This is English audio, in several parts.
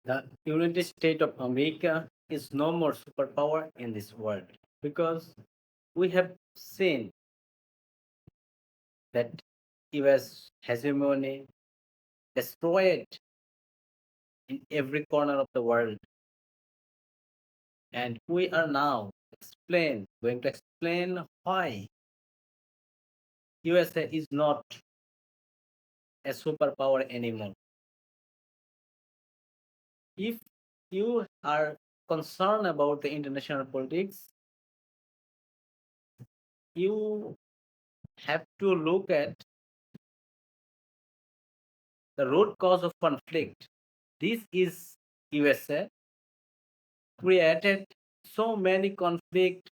The United States of America is no more superpower in this world because we have seen that US hegemony destroyed in every corner of the world, and we are now going to explain why USA is not a superpower anymore. If you are concerned about the international politics, you have to look at the root cause of conflict. This is USA created so many conflict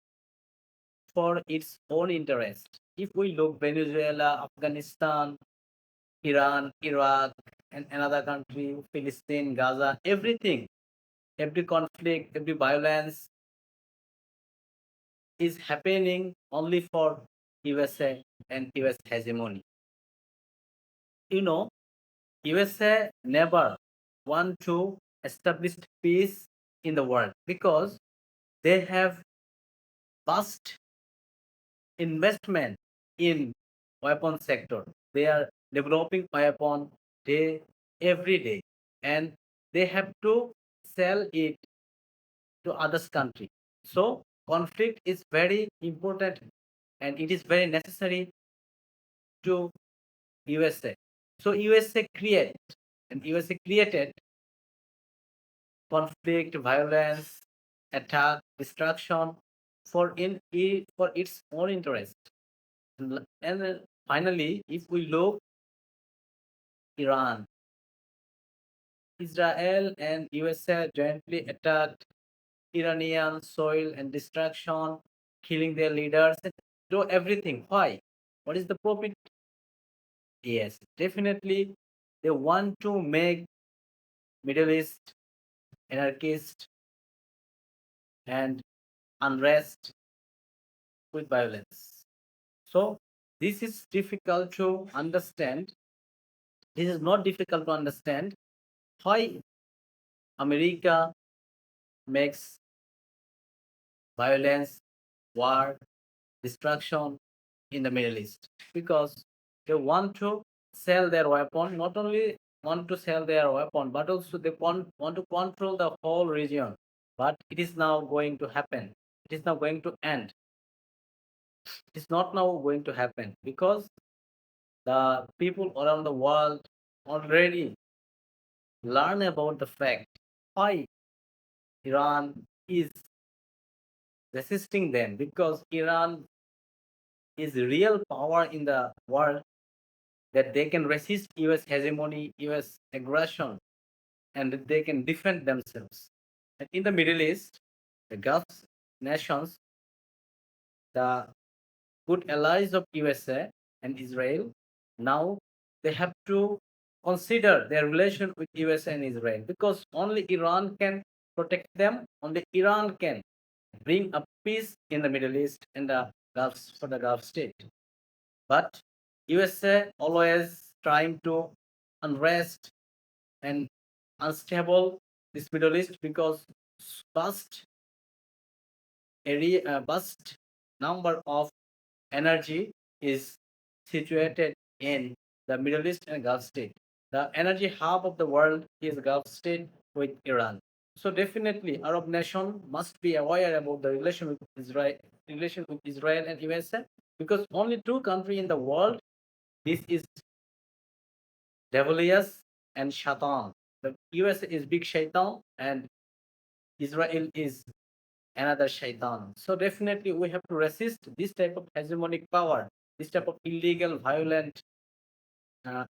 for its own interest. If we look Venezuela, Afghanistan, Iran, Iraq, and another country, Palestine, Gaza, everything, every conflict, every violence is happening only for USA and US hegemony. You know, USA never want to establish peace in the world because they have vast investment in weapon sector. They are developing weapon day every day, and they have to sell it to others country. So conflict is very important, and it is very necessary to USA. So USA created conflict, violence, attack, destruction for its own interest. And then finally, if we look Iran, Israel and USA jointly attacked Iranian soil and destruction, killing their leaders, and do everything. Why? What is the profit? Yes, definitely they want to make Middle East anarchist and unrest with violence. So this is difficult to understand. This is not difficult to understand why America makes violence, war, destruction in the Middle East because they want to sell their weapon, not only want to sell their weapon, but also they want to control the whole region. But it is now going to happen. It is now going to end. It is not now going to happen because the people around the world already learn about the fact why Iran is resisting them because Iran is real power in the world that they can resist US hegemony, US aggression, and that they can defend themselves. And in the Middle East, the Gulf nations, the good allies of USA and Israel, now they have to consider their relation with USA and Israel because only Iran can protect them, only Iran can bring a peace in the Middle East and the Gulf for the Gulf state. But USA always trying to unrest and unstable this Middle East because vast vast number of energy is situated in the Middle East and Gulf state. The energy hub of the world is Gulf state with Iran. So definitely, Arab nation must be aware about the relation with Israel and USA because only two countries in the world. This is devilious and shaitan. The USA is big shaitan and Israel is another shaitan. So definitely we have to resist this type of hegemonic power, this type of illegal, violent,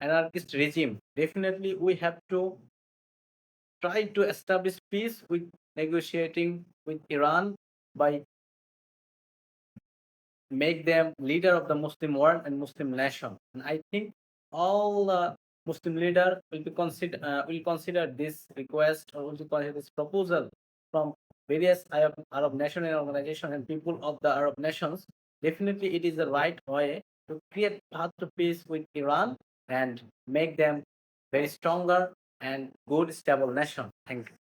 anarchist regime. Definitely we have to try to establish peace with negotiating with Iran by make them leader of the Muslim world and Muslim nation. And I think all Muslim leader will consider this request or will consider this proposal from various Arab nation and organization and people of the Arab nations. Definitely, it is the right way to create path to peace with Iran and make them very stronger and good stable nation. Thank you.